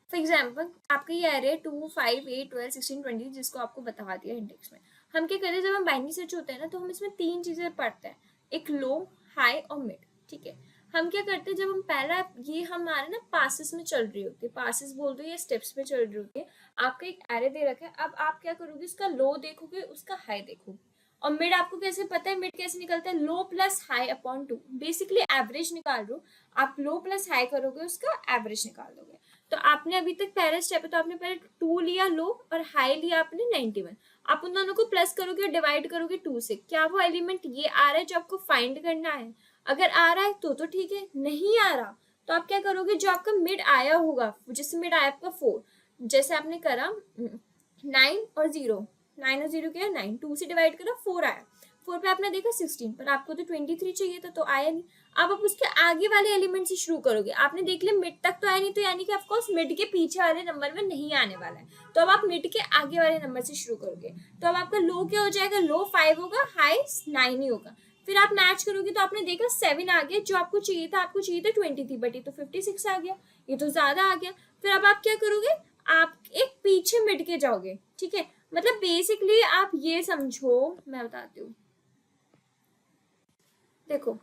फॉर एग्जाम्पल आपका ये एरे 2, 5, 8, 12, 16, 20 जिसको आपको बता दिया इंडेक्स में। हम क्या करते हैं, जब हम बाइनरी सर्च होते हैं ना तो हम इसमें 3 चीज़ें पढ़ते हैं, एक लो, हाई और मिड, ठीक है। हम क्या करते हैं, जब हम पहला ये हमारे ना पासिस में चल रही होती है, पासिस बोल दो या स्टेप्स में चल रही होती है। आपका एक एरे दे रखा है, अब आप क्या करोगे, उसका लो देखोगे उसका हाई देखोगे। और मिड आपको कैसे पता है, मिड कैसे निकलता है, low plus high upon 2। Basically average निकाल लो, आप लो प्लस हाई करोगे उसका एवरेज निकाल दोगे। तो आपने अभी तक पहला स्टेप है तो आपने पहले 2 लिया लो और हाई लिया आपने 91। आप उन दोनों को प्लस करोगे डिवाइड करोगे 2 से, क्या वो एलिमेंट ये आ रहा है जो आपको फाइंड करना है? अगर आ रहा है तो ठीक है, नहीं आ रहा तो आप क्या करोगे, जो आपका मिड आया होगा, जैसे मिड आया आपका 4, जैसे आपने करा 9 और 0, 9 और 0 क्या, 9, 2 से डिवाइड करा 4 आया, 4 पे आपने देखा 16, पर आपको तो 23 चाहिए था तो आया नहीं। अब आप उसके आगे वाले एलिमेंट से शुरू करोगे, आपने देख लिया मिड तक तो आया नहीं, तो यानी कि ऑफकोर्स मिड के पीछे वाले नंबर में नहीं आने वाला है, तो अब आप मिड के आगे वाले नंबर से शुरू करोगे। तो अब आपका लो क्या हो जाएगा, लो 5 होगा, हाई 9 ही होगा। फिर आप मैच करोगे तो आपने देखा 7 आ गया, जो आपको चाहिए था, आपको चाहिए था 20 थी, बट ये तो 56 आ गया, ये तो ज्यादा आ गया। फिर अब आप क्या करोगे, आप एक पीछे मिड के जाओगे, ठीक है। मतलब बेसिकली आप ये समझो, मैं बताती हूँ, देखो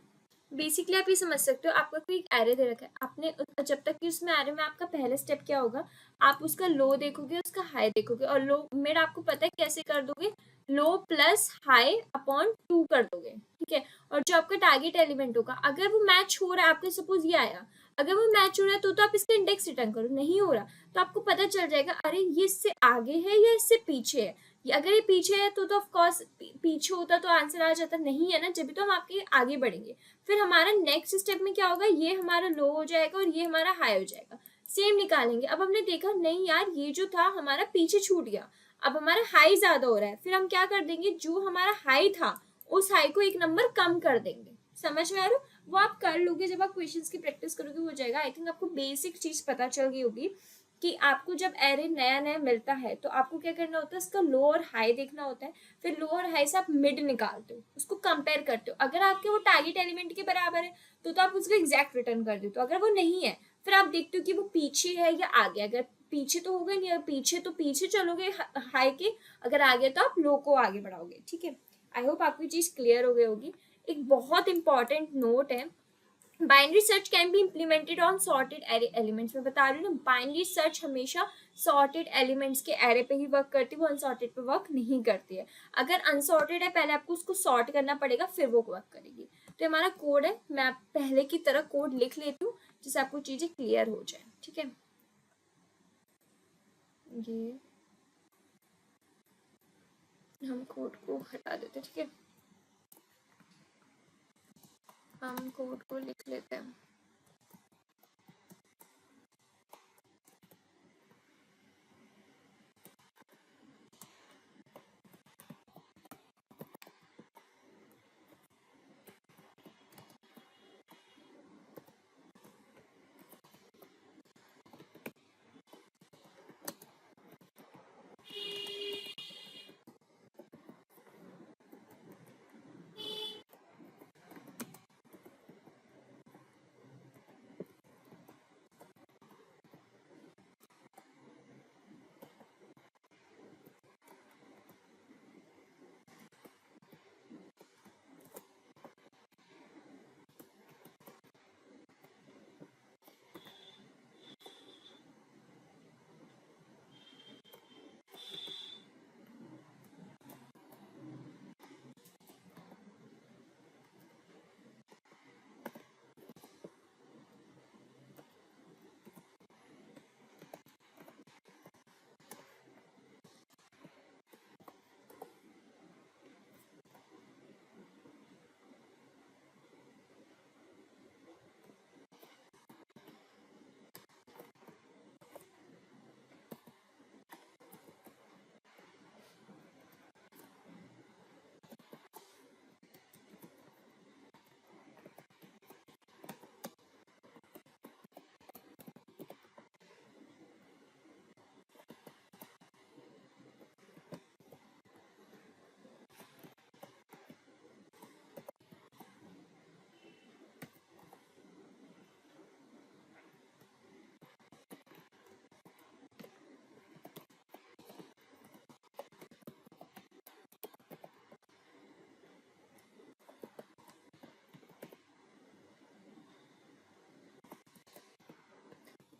बेसिकली आप ये समझ सकते हो, आपका कोई एरे दे रखा है, आपने जब तक कि उसमें एरे में आपका पहला स्टेप क्या होगा, आप उसका लो देखोगे उसका हाई देखोगे, और लो मिड आपको पता है कैसे कर दोगे, लो प्लस हाई अपॉन 2 कर दोगे, ठीक है। और जो आपका टारगेट एलिमेंट होगा, अगर वो मैच हो रहा है, आपके सपोज ये आया, अगर वो मैच हो रहा है तो आप इसका इंडेक्स रिटर्न करो, नहीं हो रहा तो आपको पता चल जाएगा अरे ये इससे आगे है या इससे पीछे है। अगर ये पीछे है तो ऑफ कोर्स पीछे होता तो आंसर आ जाता, नहीं है ना, जब भी तो हम आपके आगे बढ़ेंगे। फिर हमारा नेक्स्ट स्टेप में क्या होगा, ये हमारा लो हो जाएगा और ये हमारा हाई हो जाएगा, सेम निकालेंगे। अब हमने देखा नहीं यार ये जो था हमारा पीछे छूट गया, अब हमारा हाई ज्यादा हो रहा है, फिर हम क्या कर देंगे, जो हमारा हाई था उस हाई को एक नंबर कम कर देंगे। समझ में आ रहा है? वो आप कर लोगे, जब आप क्वेश्चंस की प्रैक्टिस करोगे हो जाएगा। आई थिंक आपको बेसिक चीज पता चल गई होगी कि आपको जब एरे नया नया मिलता है तो आपको क्या करना होता है, इसका लो और हाई देखना होता है, फिर लो और हाई से आप मिड निकालते हो, उसको कंपेयर करते हो। अगर आपके वो टारगेट एलिमेंट के बराबर है तो आप उसको एग्जैक्ट रिटर्न कर देते हो, अगर वो नहीं है फिर आप देखते हो कि वो पीछे है या आगे। अगर पीछे तो होगा नहीं, अगर पीछे तो पीछे चलोगे हाई के, अगर आगे तो आप लो को आगे बढ़ाओगे। ठीक है, आई होप आपकी चीज क्लियर हो गई होगी। एक बहुत इंपॉर्टेंट नोट है, binary search can be implemented on sorted array elements. मैं बता रही हूँ ना, बाइनरी सर्च हमेशा सॉर्टेड एलिमेंट्स के एरे पे ही वर्क करती है, वो अनसॉर्टेड पे वर्क नहीं करती है। अगर अनसॉर्टेड है पहले आपको उसको सॉर्ट करना पड़ेगा फिर वो वर्क करेगी। तो हमारा कोड है, मैं पहले की तरह कोड लिख लेती हूँ जिससे आपको चीजें क्लियर हो जाए। ठीक है, ये हम कोड को हटा देते, ठीक है, हम कोड को लिख लेते हैं।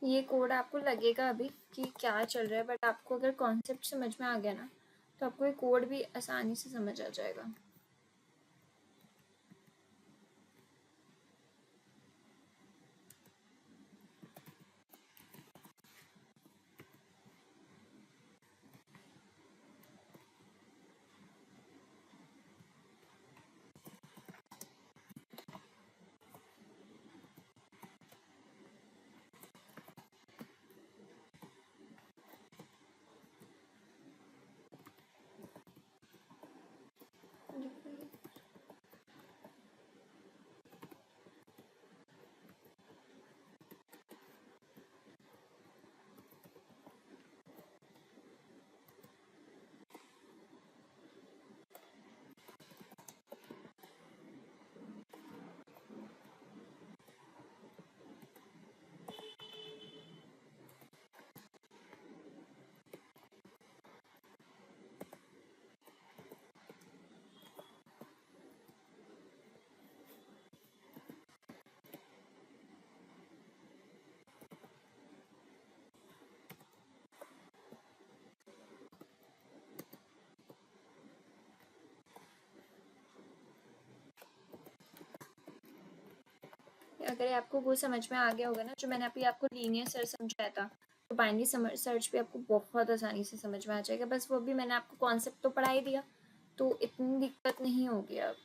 ये कोड आपको लगेगा अभी कि क्या चल रहा है, बट आपको अगर कॉन्सेप्ट समझ में आ गया ना तो आपको ये कोड भी आसानी से समझ आ जाएगा। अगर आपको वो समझ में आ गया होगा ना, जो मैंने अभी आपको लीनियर सर्च समझाया था, तो बाइनरी सर्च भी आपको बहुत आसानी से समझ में आ जाएगा। बस वो भी मैंने आपको कॉन्सेप्ट तो पढ़ा ही दिया, तो इतनी दिक्कत नहीं होगी अब।